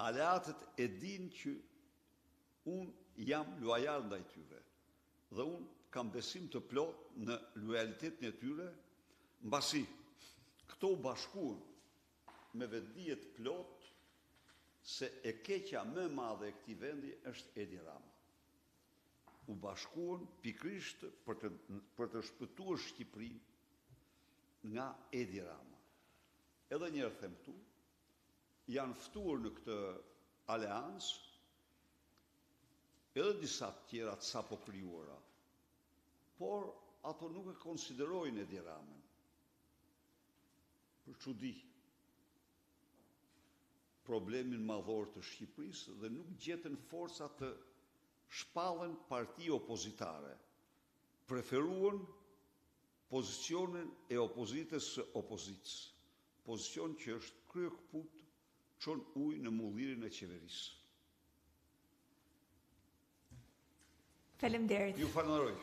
aleatët e din që unë jam luajal ndaj tyre dhe unë kam besim të plot në lojalitetin e tyre, mbasi këto u bashkuan me vetdije të plot se e keqja më e madhe e këtij vendi është Edi Rama. U bashkuan pikërisht për të shpëtuar Shqipërinë nga Edi Rama. Edhe njërë them këtu, janë ftuar në këtë aleancë edhe disa tjera të sapo krijuara, por ato nuk e konsiderojnë Edi Ramën. Për çudi, problemin madhor të Shqipërisë dhe nuk gjetën forca të shpallën parti opozitare. Preferuan pozicionin e opozitës së opozitës. Pozicion që është kryekëput, çon ujë në mullirin e qeverisë. Faleminderit. Ju falenderoj.